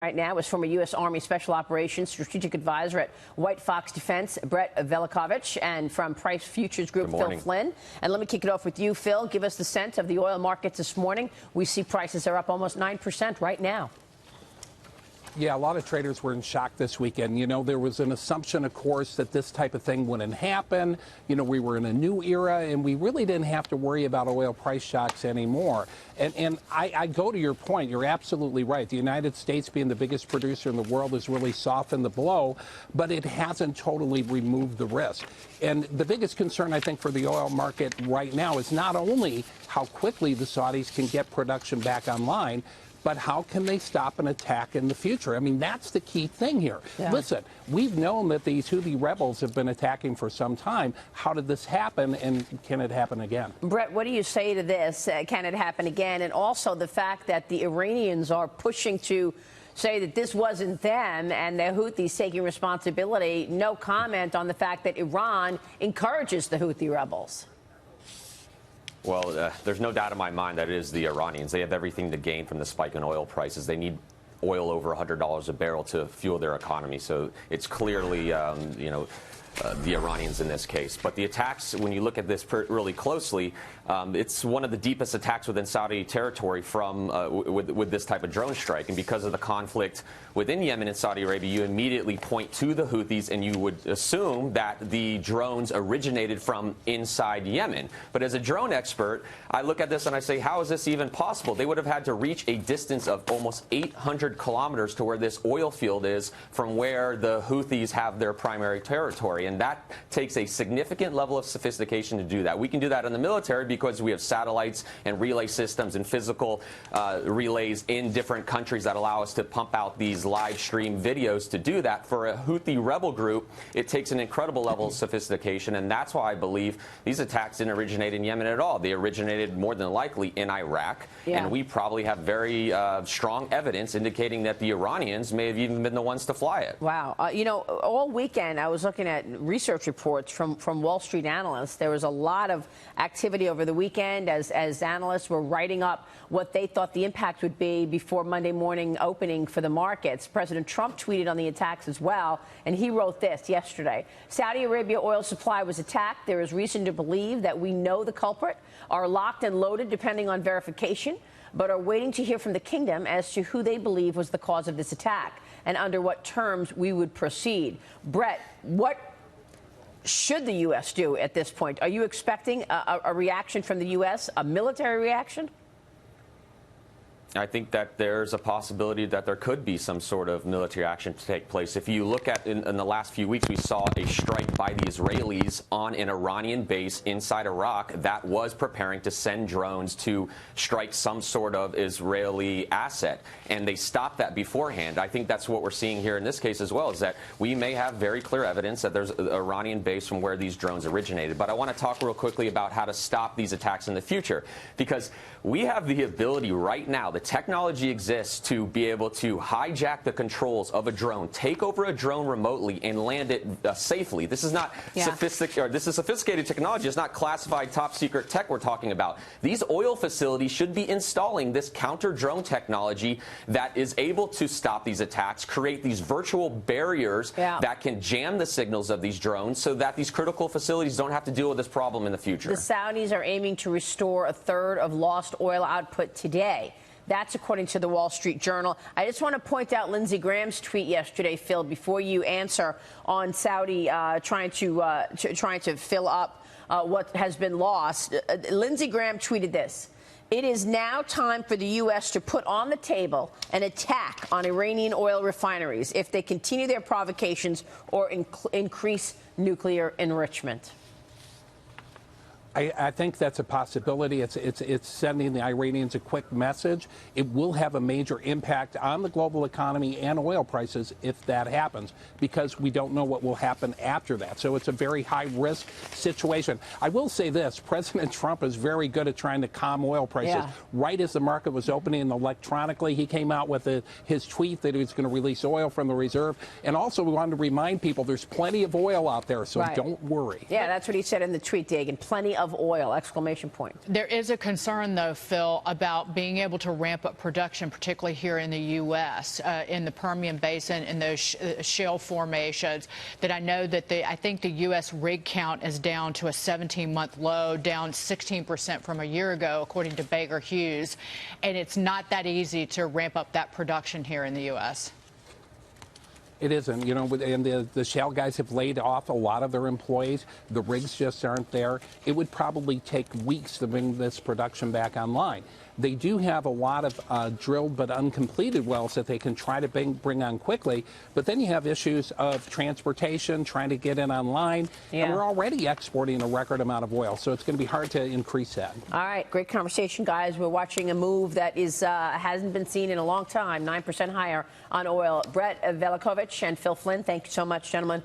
Right now is former U.S. Army Special Operations Strategic Advisor at White Fox Defense, Brett Velikovich, and from Price Futures Group, Phil Flynn. And let me kick it off with you, Phil. Give us the sense of the oil markets this morning. We see prices are up almost 9% right now. Yeah, a lot of traders were in shock this weekend. You know, there was an assumption, of course, that this type of thing wouldn't happen. You know, we were in a new era, and we really didn't have to worry about oil price shocks anymore. And I go to your point. You're absolutely right. The United States, being the biggest producer in the world, has really softened the blow, but it hasn't totally removed the risk. And the biggest concern, I think, for the oil market right now is not only how quickly the Saudis can get production back online, but how can they stop an attack in the future? I mean, that's the key thing here. Yeah. Listen, we've known that these Houthi rebels have been attacking for some time. How did this happen, and can it happen again? Brett, what do you say to this? Can it happen again? And also the fact that the Iranians are pushing to say that this wasn't them and the Houthis taking responsibility. No comment on the fact that Iran encourages the Houthi rebels. Well, there's no doubt in my mind that it is the Iranians. They have everything to gain from the spike in oil prices. They need oil over $100 a barrel to fuel their economy. So it's clearly, the Iranians in this case. But the attacks, when you look at this really closely, it's one of the deepest attacks within Saudi territory from with this type of drone strike. And because of the conflict within Yemen and Saudi Arabia, you immediately point to the Houthis, and you would assume that the drones originated from inside Yemen. But as a drone expert, I look at this and I say, how is this even possible? They would have had to reach a distance of almost 800 kilometers to where this oil field is from where the Houthis have their primary territory. And that takes a significant level of sophistication to do that. We can do that in the military because we have satellites and relay systems and physical relays in different countries that allow us to pump out these live stream videos to do that. For a Houthi rebel group, it takes an incredible level of sophistication, and that's why I believe these attacks didn't originate in Yemen at all. They originated more than likely in Iraq, and we probably have very strong evidence indicating that the Iranians may have even been the ones to fly it. Wow. All weekend I was looking at research reports from Wall Street analysts. There was a lot of activity over the weekend as analysts were writing up what they thought the impact would be before Monday morning opening for the markets. President Trump tweeted on the attacks as well, and he wrote this yesterday. Saudi Arabia oil supply was attacked. There is reason to believe that we know the culprit, are locked and loaded depending on verification, but are waiting to hear from the kingdom as to who they believe was the cause of this attack and under what terms we would proceed. Brett, what should the U.S. do at this point? Are you expecting a reaction from the U.S., a military reaction? I think that there's a possibility that there could be some sort of military action to take place. If you look at in the last few weeks, we saw a strike by the Israelis on an Iranian base inside Iraq that was preparing to send drones to strike some sort of Israeli asset. And they stopped that beforehand. I think that's what we're seeing here in this case as well, is that we may have very clear evidence that there's an Iranian base from where these drones originated. But I want to talk real quickly about how to stop these attacks in the future, because we have the ability right now, the technology exists to be able to hijack the controls of a drone, take over a drone remotely, and land it safely. This is not sophisticated. This is sophisticated technology. It's not classified top secret tech we're talking about. These oil facilities should be installing this counter drone technology that is able to stop these attacks, create these virtual barriers that can jam the signals of these drones so that these critical facilities don't have to deal with this problem in the future. The Saudis are aiming to restore a third of lost oil output today. That's according to the Wall Street Journal. I just want to point out Lindsey Graham's tweet yesterday, Phil, before you answer on Saudi trying to fill up what has been lost. Lindsey Graham tweeted this. It is now time for the U.S. to put on the table an attack on Iranian oil refineries if they continue their provocations or increase nuclear enrichment. I think that's a possibility. It's sending the Iranians a quick message. It will have a major impact on the global economy and oil prices if that happens, because we don't know what will happen after that. So it's a very high-risk situation. I will say this. President Trump is very good at trying to calm oil prices. Yeah. Right as the market was opening electronically, he came out with his tweet that he was going to release oil from the reserve. And also, we wanted to remind people there's plenty of oil out there, so don't worry. Yeah, that's what he said in the tweet, Dagan. Plenty of oil, exclamation point. There is a concern, though, Phil, about being able to ramp up production, particularly here in the U.S., in the Permian Basin, in those shale formations, that I know that I think the U.S. rig count is down to a 17-month low, down 16% from a year ago, according to Baker Hughes. And it's not that easy to ramp up that production here in the U.S. It isn't, you know, and the shale guys have laid off a lot of their employees. The rigs just aren't there. It would probably take weeks to bring this production back online. They do have a lot of drilled but uncompleted wells that they can try to bring on quickly, but then you have issues of transportation, trying to get in online, and we're already exporting a record amount of oil, so it's going to be hard to increase that. All right, great conversation, guys. We're watching a move that hasn't been seen in a long time, 9% higher on oil. Brett Velikovich and Phil Flynn, thank you so much, gentlemen.